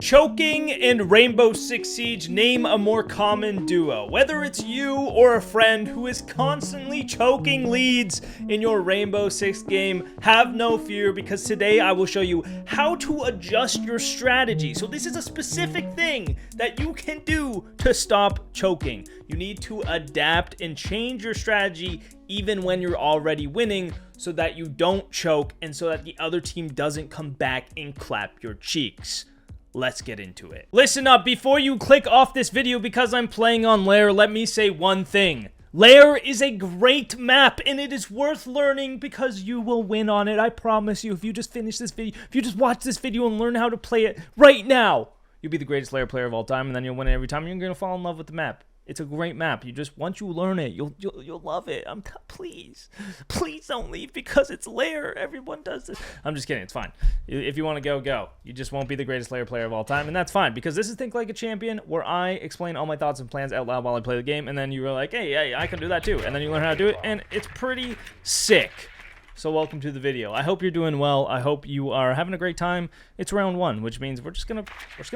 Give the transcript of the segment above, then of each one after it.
Choking and Rainbow Six Siege, name a more common duo. Whether it's you or a friend who is constantly choking leads in your Rainbow Six game, have no fear, because today I will show you how to adjust your strategy. So this is a specific thing that you can do to stop choking. You need to adapt and change your strategy even when you're already winning, so that you don't choke and so that the other team doesn't come back and clap your cheeks. Let's get into it. Listen up, before you click off this video because I'm playing on Lair, let me say one thing. Lair is a great map and it is worth learning because you will win on it. I promise you, if you just finish this video, if you just watch this video and learn how to play it right now, you'll be the greatest Lair player of all time, and then you'll win it every time and you're going to fall in love with the map. It's a great map. You just, once you learn it, you'll love it. Please don't leave because it's Lair. Everyone does this. I'm just kidding. It's fine. If you want to go, go. You just won't be the greatest Lair player of all time, and that's fine, because this is Think Like a Champion, where I explain all my thoughts and plans out loud while I play the game, and then you were like, hey, I can do that too, and then you learn how to do it, and it's pretty sick. So welcome to the video. I hope you're doing well. I hope you are having a great time. It's round one, which means we're just gonna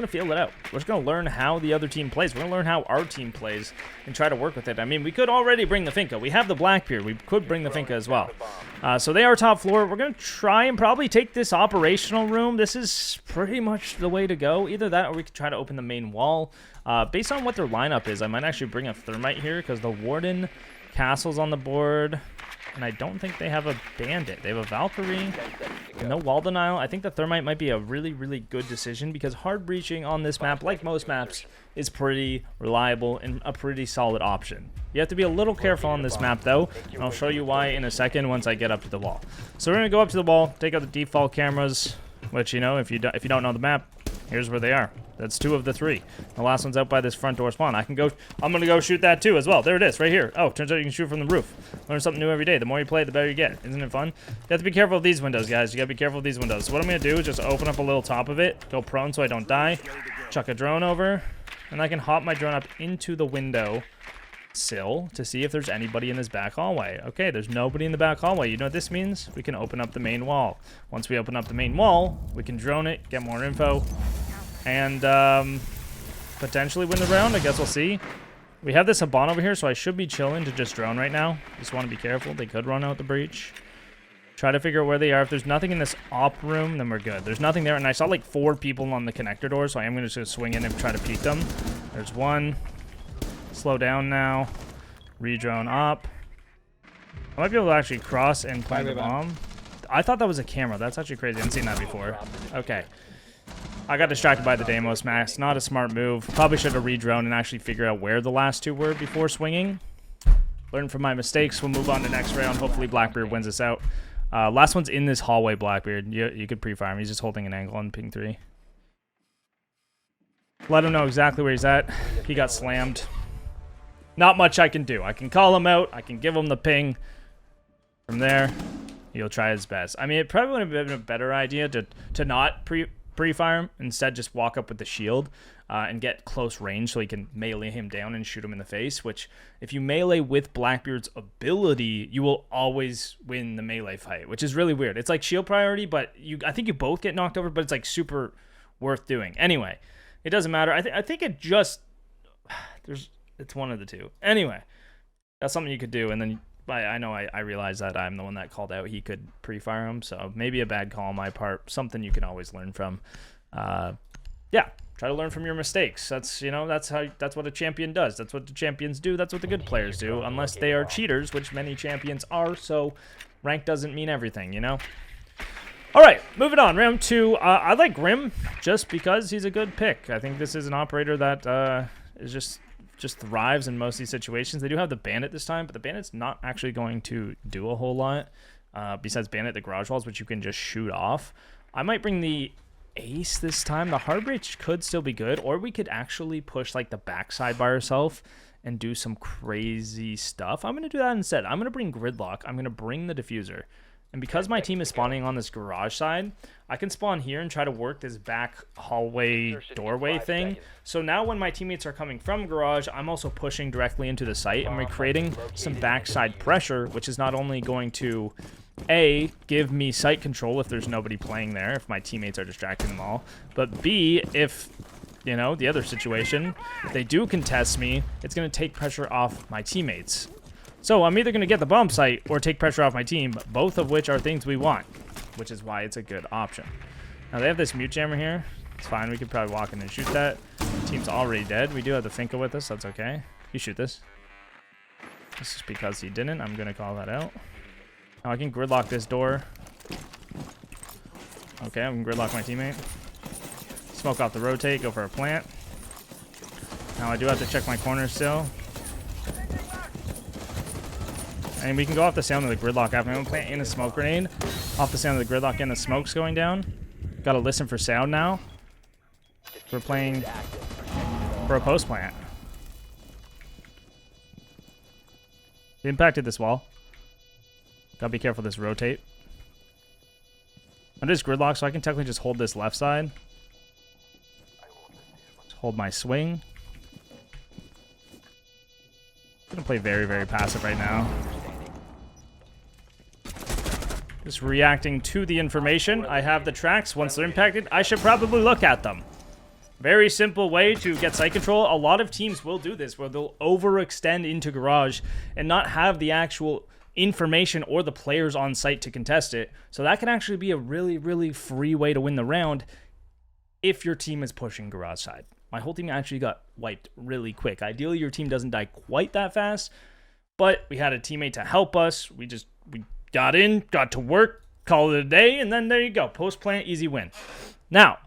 feel it out. We're just gonna learn how the other team plays. We're gonna learn how our team plays and try to work with it. I mean, we could already bring the Finka. We have the Blackbeard. We could bring the Finka as well. So they are top floor. We're gonna try and probably take this operational room. This is pretty much the way to go. Either that, or we could try to open the main wall. Based on what their lineup is, I might actually bring a Thermite here because the Warden Castle's on the board. And I don't think they have a Bandit. They have a Valkyrie, no wall denial. I think the Thermite might be a really, really good decision because hard breaching on this map, like most maps, is pretty reliable and a pretty solid option. You have to be a little careful on this map, though, and I'll show you why in a second once I get up to the wall. So we're going to go up to the wall, take out the default cameras, which, you know, if you don't know the map, here's where they are. That's 2 of the 3. The last one's out by this front door spawn. I'm gonna go shoot that too as well. There it is, right here. Oh, turns out you can shoot from the roof. Learn something new every day. The more you play, the better you get. Isn't it fun? You have to be careful of these windows, guys. You gotta be careful of these windows. So what I'm gonna do is just open up a little top of it, go prone so I don't die, chuck a drone over, and I can hop my drone up into the window sill to see if there's anybody in this back hallway. Okay, there's nobody in the back hallway. You know what this means? We can open up the main wall. Once we open up the main wall, we can drone it, get more info, and potentially win the round. I guess we'll see. We have this Habana over here, so I should be chilling to just drone right now. Just want to be careful. They could run out the breach. Try to figure out where they are. If there's nothing in this op room, then we're good. There's nothing there, and I saw like 4 people on the connector door, so I am going to just swing in and try to peek them. There's one. Slow down now. Redrone op. I might be able to actually cross and plant the bomb. I thought that was a camera. That's actually crazy. I haven't seen that before. Okay. I got distracted by the Deimos mask. Not a smart move. Probably should have redrone and actually figure out where the last 2 were before swinging. Learn from my mistakes. We'll move on to next round. Hopefully Blackbeard wins us out. Last one's in this hallway, Blackbeard. You could pre-fire him. He's just holding an angle on ping 3. Let him know exactly where he's at. He got slammed. Not much I can do. I can call him out. I can give him the ping. From there, he'll try his best. I mean, it probably would have been a better idea to not pre-fire him. Instead, just walk up with the shield and get close range so he can melee him down and shoot him in the face, which, if you melee with Blackbeard's ability, you will always win the melee fight, which is really weird. It's like shield priority, but I think you both get knocked over, but it's like super worth doing. Anyway, it doesn't matter. I think it just... It's one of the 2. Anyway, that's something you could do, and then... I know I realize that I'm the one that called out he could pre-fire him, so maybe a bad call on my part. Something you can always learn from. Yeah, try to learn from your mistakes. That's what a champion does. That's what the champions do. That's what the good players do, unless they are cheaters, which many champions are. So rank doesn't mean everything, you know. All right, moving on. Round 2. I like Grim just because he's a good pick. I think this is an operator that is just thrives in most of these situations. They do have the Bandit this time, but the Bandit's not actually going to do a whole lot. Besides Bandit, the garage walls, which you can just shoot off. I might bring the Ace this time. The hard breach could still be good, or we could actually push like the backside by ourselves and do some crazy stuff. I'm going to do that instead. I'm going to bring Gridlock. I'm going to bring the diffuser. And because my team is spawning on this garage side, I can spawn here and try to work this back hallway doorway thing. So now when my teammates are coming from garage, I'm also pushing directly into the site, and we're creating some backside pressure, which is not only going to A, give me site control if there's nobody playing there, if my teammates are distracting them all. But B, if, you know, the other situation, they do contest me, it's going to take pressure off my teammates. So I'm either going to get the bomb site or take pressure off my team, both of which are things we want, which is why it's a good option. Now they have this mute jammer here. It's fine. We could probably walk in and shoot that. The team's already dead. We do have the Finka with us. That's okay. You shoot this. This is because he didn't. I'm going to call that out. Now I can gridlock this door. Okay, I'm going to gridlock my teammate. Smoke off the rotate. Go for a plant. Now I do have to check my corner still. And we can go off the sound of the gridlock after. I'm going to plant in a smoke grenade. Off the sound of the gridlock and the smoke's going down. Got to listen for sound now. We're playing for a post plant. It impacted this wall. Gotta be careful of this rotate. I'm just gridlock, so I can technically just hold this left side. Just hold my swing. I'm gonna play very, very passive right now. Just reacting to the information. I have the tracks. Once they're impacted, I should probably look at them. Very simple way to get site control. A lot of teams will do this, where they'll overextend into garage and not have the actual information or the players on site to contest it. So that can actually be a really, really free way to win the round if your team is pushing garage side. My whole team actually got wiped really quick. Ideally, your team doesn't die quite that fast, but we had a teammate to help us. We got in, got to work, called it a day, and then there you go. Post plant, easy win. Now,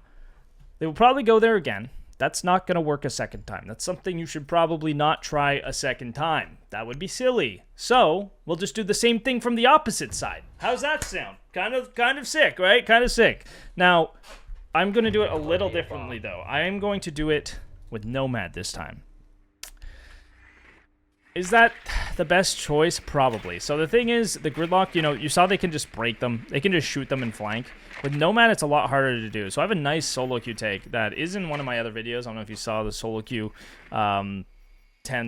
they will probably go there again. That's not going to work a second time. That's something you should probably not try a second time. That would be silly. So, we'll just do the same thing from the opposite side. How's that sound? Kind of sick, right? Kind of sick. Now, I'm going to do it a little differently, though. I am going to do it with Nomad this time. Is that the best choice? Probably. So the thing is, the gridlock, you know, you saw they can just break them. They can just shoot them in flank. With Nomad, it's a lot harder to do. So I have a nice solo queue take that is in one of my other videos. I don't know if you saw the solo queue, 10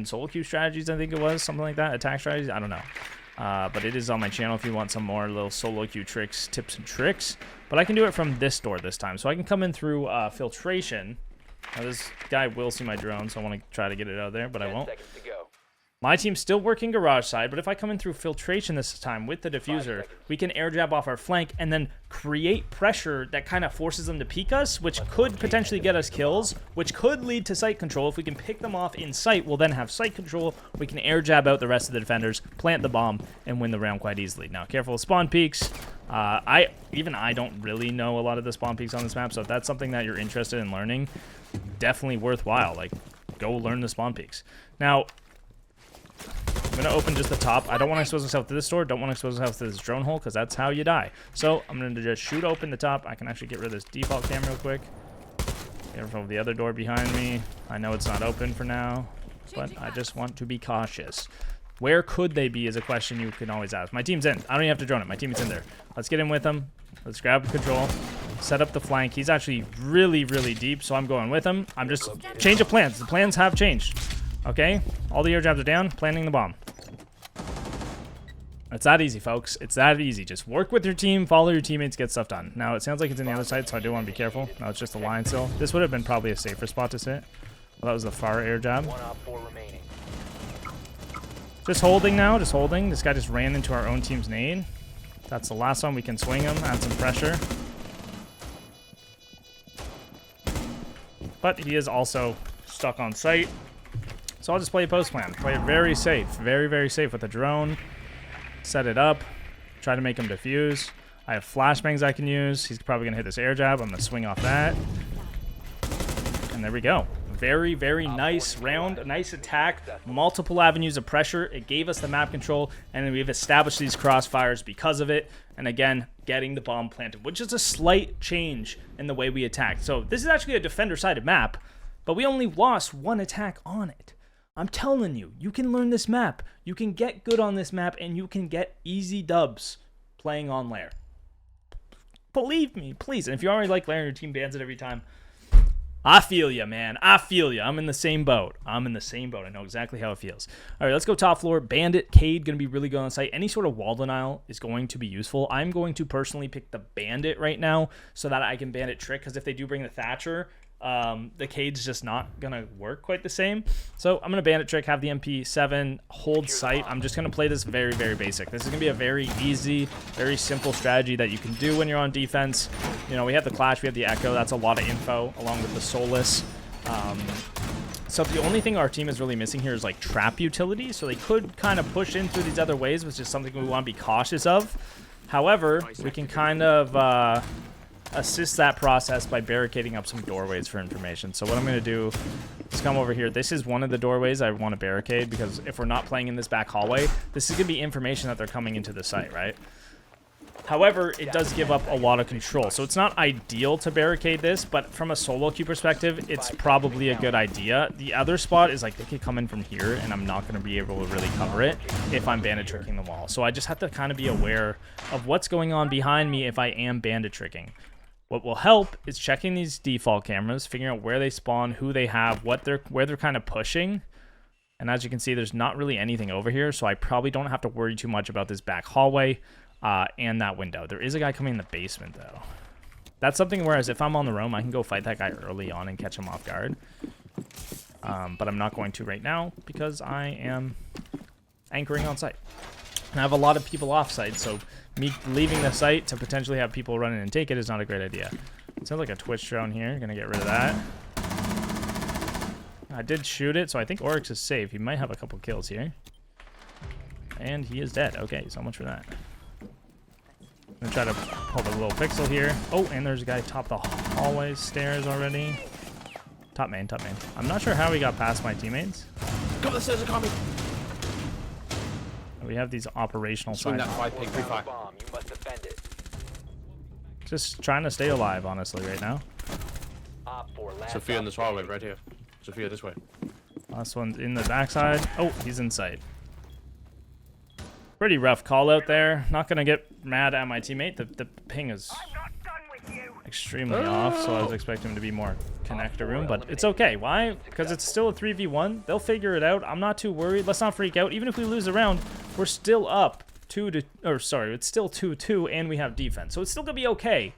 solo queue strategies, I think it was. Something like that. Attack strategies. I don't know. But it is on my channel if you want some more little solo queue tricks, tips, and tricks. But I can do it from this door this time. So I can come in through filtration. Now, this guy will see my drone, so I want to try to get it out of there, but I won't. My team's still working garage side, but if I come in through filtration this time with the diffuser, we can air jab off our flank and then create pressure that kind of forces them to peek us, which could potentially get us kills, which could lead to site control. If we can pick them off in sight, we'll then have site control. We can air jab out the rest of the defenders, plant the bomb, and win the round quite easily. Now, careful of spawn peaks. I don't really know a lot of the spawn peaks on this map, so if that's something that you're interested in learning, definitely worthwhile. Like, go learn the spawn peaks. Now, I'm going to open just the top. I don't want to expose myself to this door. Don't want to expose myself to this drone hole, because that's how you die. So I'm going to just shoot open the top. I can actually get rid of this default cam real quick. Careful of the other door behind me. I know it's not open for now, but I just want to be cautious. Where could they be is a question you can always ask. My team's in. I don't even have to drone it. My teammate's in there. Let's get in with him. Let's grab control. Set up the flank. He's actually really, really deep, so I'm going with him. I'm just... Change of plans. The plans have changed. Okay, all the air jabs are down, planting the bomb. It's that easy, folks. It's that easy. Just work with your team, follow your teammates, get stuff done. Now, it sounds like it's in the other side, so I do want to be careful. No, it's just a line still. This would have been probably a safer spot to sit. Well, that was the far air jab. Just holding now, just holding. This guy just ran into our own team's nade. That's the last one. We can swing him, add some pressure. But he is also stuck on site. So I'll just play a post plan. Play it very safe. Very, very safe with the drone. Set it up. Try to make him defuse. I have flashbangs I can use. He's probably going to hit this air jab. I'm going to swing off that. And there we go. Very, very nice round. A nice attack. Multiple avenues of pressure. It gave us the map control. And then we've established these crossfires because of it. And again, getting the bomb planted, which is a slight change in the way we attacked. So this is actually a defender-sided map, but we only lost one attack on it. I'm telling you, you can learn this map. You can get good on this map, and you can get easy dubs playing on Lair. Believe me, please. And if you already like Lair and your team bans it every time, I feel you, man. I feel you. I'm in the same boat. I know exactly how it feels. All right, let's go top floor. Bandit, Cade, going to be really good on site. Any sort of wall denial is going to be useful. I'm going to personally pick the Bandit right now so that I can Bandit trick, because if they do bring the Thatcher, the Cade's just not going to work quite the same. So I'm going to Bandit trick, have the MP7, hold sight. I'm just going to play this very, very basic. This is going to be a very easy, very simple strategy that you can do when you're on defense. You know, we have the Clash, we have the Echo. That's a lot of info, along with the Soulless. So the only thing our team is really missing here is like trap utility. So they could kind of push in through these other ways, which is something we want to be cautious of. However, we can kind of assist that process by barricading up some doorways for information. So what I'm going to do is come over here. This is one of the doorways I want to barricade, because if we're not playing in this back hallway, this is going to be information that they're coming into the site, right? However, it does give up a lot of control. So it's not ideal to barricade this, but from a solo queue perspective, it's probably a good idea. The other spot is like they could come in from here, and I'm not going to be able to really cover it if I'm bandit tricking the wall. So I just have to kind of be aware of what's going on behind me if I am bandit tricking. What will help is checking these default cameras, figuring out where they spawn, who they have, where they're kind of pushing. And as you can see, there's not really anything over here, so I probably don't have to worry too much about this back hallway and that window. There is a guy coming in the basement, though. That's something, whereas if I'm on the roam, I can go fight that guy early on and catch him off guard. But I'm not going to right now because I am anchoring on site. And I have a lot of people off site, so me leaving the site to potentially have people run in and take it is not a great idea. It sounds like a Twitch drone here. Gonna get rid of that. I did shoot it, so I think Oryx is safe. He might have a couple kills here. And he is dead. Okay, so much for that. I'm gonna try to pull the little pixel here. Oh, and there's a guy top the hallway stairs already. Top main, top main. I'm not sure how he got past my teammates. Go up the stairs and call me. We have these operational Swing sides. that 5 ping, 3-5. Just trying to stay alive, honestly, right now. Sophia in this hallway, right here. Sophia, this way. Last one's in the backside. Oh, he's in sight. Pretty rough call out there. Not gonna get mad at my teammate. The ping is extremely off, so I was expecting him to be more connector room, but it's okay. Why? Because it's still a 3v1. They'll figure it out. I'm not too worried. Let's not freak out. Even if we lose a round, we're still up it's still 2-2, and we have defense, so it's still gonna be okay,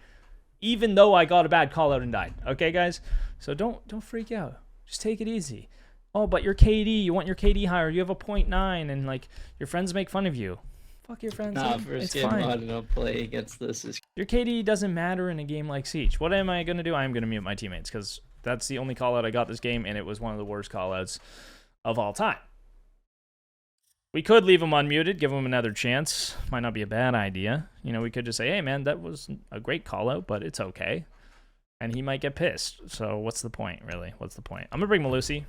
even though I got a bad call out and died. Okay, guys? So don't freak out. Just take it easy. Oh, but your KD, you want your KD higher. You have a 0.9, and like your friends make fun of you. Fuck your friends. Nah, first game I don't play against this is... Your KD doesn't matter in a game like Siege. What am I going to do? I'm going to mute my teammates, because that's the only call out I got this game, and it was one of the worst call outs of all time. We could leave him unmuted, give him another chance. Might not be a bad idea. You know, we could just say, hey, man, that was a great call out, but it's okay. And he might get pissed. So what's the point, really? What's the point? I'm going to bring Malusi,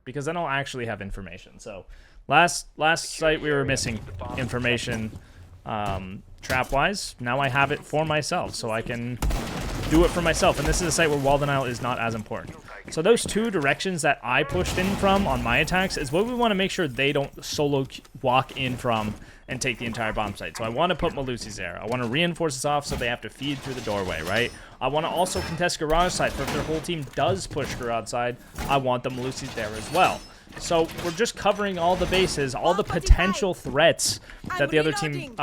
because then I'll actually have information. So last site we were missing information trap-wise. Now I have it for myself, so I can do it for myself. And this is a site where wall denial is not as important. So those two directions that I pushed in from on my attacks is what we want to make sure they don't solo walk in from and take the entire bomb site. So I want to put Malusi's there. I want to reinforce this off so they have to feed through the doorway, right? I want to also contest garage side, for if their whole team does push garage side, I want the Malusi's there as well. So we're just covering all the bases, all the potential threats that the other team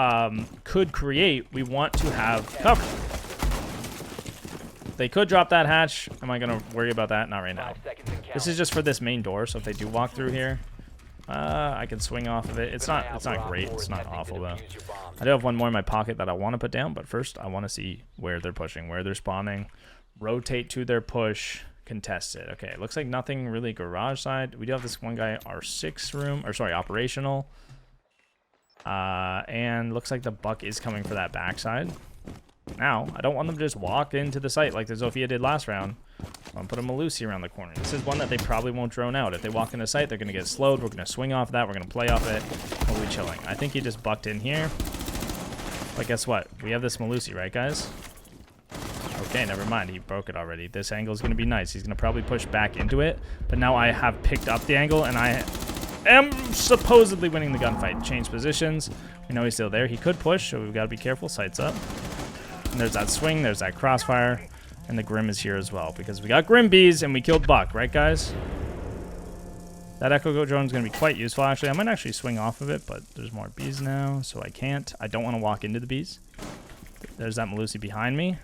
could create, we want to have covered. They could drop that hatch. Am I going to worry about that? Not right now. This is just for this main door, so if they do walk through here, I can swing off of it. It's not great. It's not awful, though. I do have one more in my pocket that I want to put down, but first I want to see where they're pushing, where they're spawning, rotate to their push, contest it. Okay, it looks like nothing really garage side. We do have this one guy, R6 room, or sorry, operational. And looks like the buck is coming for that backside. Now, I don't want them to just walk into the site like the Zofia did last round. I'm putting a Malusi around the corner. This is one that they probably won't drone out. If they walk into site, they're going to get slowed. We're going to swing off that. We're going to play off it. We'll be chilling. I think he just bucked in here. But guess what? We have this Malusi, right, guys? Okay, never mind. He broke it already. This angle is going to be nice. He's going to probably push back into it. But now I have picked up the angle, and I am supposedly winning the gunfight. Change positions. We know he's still there. He could push, so we've got to be careful. Sights up. And there's that swing. There's that crossfire. And the Grim is here as well, because we got Grim bees and we killed Buck, right, guys? That Echo drone is going to be quite useful, actually. I might actually swing off of it, but there's more bees now, so I can't. I don't want to walk into the bees. There's that Malusi behind me.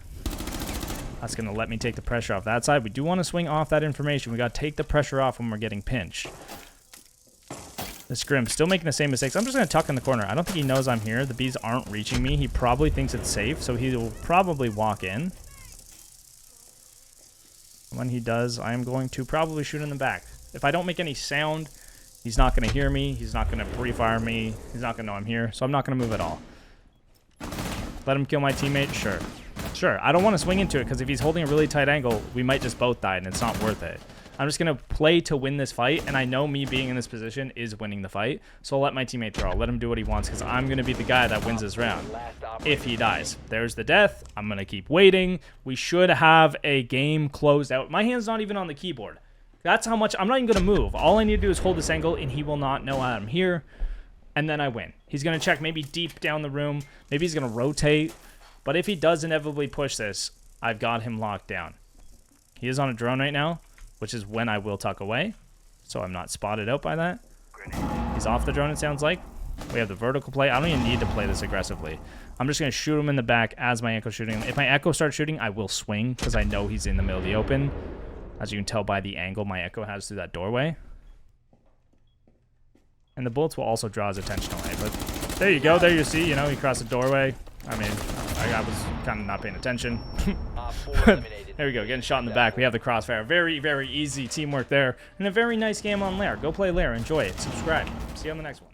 That's going to let me take the pressure off that side. We do want to swing off that information. We got to take the pressure off when we're getting pinched. This Grim still making the same mistakes. I'm just going to tuck in the corner. I don't think he knows I'm here. The bees aren't reaching me. He probably thinks it's safe, so he will probably walk in. When he does, I am going to probably shoot in the back. If I don't make any sound, he's not going to hear me. He's not going to pre-fire me. He's not going to know I'm here, so I'm not going to move at all. Let him kill my teammate? Sure. Sure. I don't want to swing into it, because if he's holding a really tight angle, we might just both die, and it's not worth it. I'm just going to play to win this fight, and I know me being in this position is winning the fight, so I'll let my teammate throw. I'll let him do what he wants, because I'm going to be the guy that wins this round if he dies. There's the death. I'm going to keep waiting. We should have a game closed out. My hand's not even on the keyboard. That's how much. I'm not even going to move. All I need to do is hold this angle, and he will not know I'm here, and then I win. He's going to check maybe deep down the room. Maybe he's going to rotate, but if he does inevitably push this, I've got him locked down. He is on a drone right now, which is when I will tuck away, so I'm not spotted out by that. He's off the drone, it sounds like. We have the vertical play. I don't even need to play this aggressively. I'm just going to shoot him in the back as my Echo's shooting him. If my Echo starts shooting, I will swing, because I know he's in the middle of the open. As you can tell by the angle my Echo has through that doorway. And the bullets will also draw his attention away. But there you go. There you see, you know, he crossed the doorway. I mean, I was kind of not paying attention. There we go, getting shot in the back. We have the crossfire. Very, very easy teamwork there. And a very nice game on Lair. Go play Lair. Enjoy it. Subscribe. See you on the next one.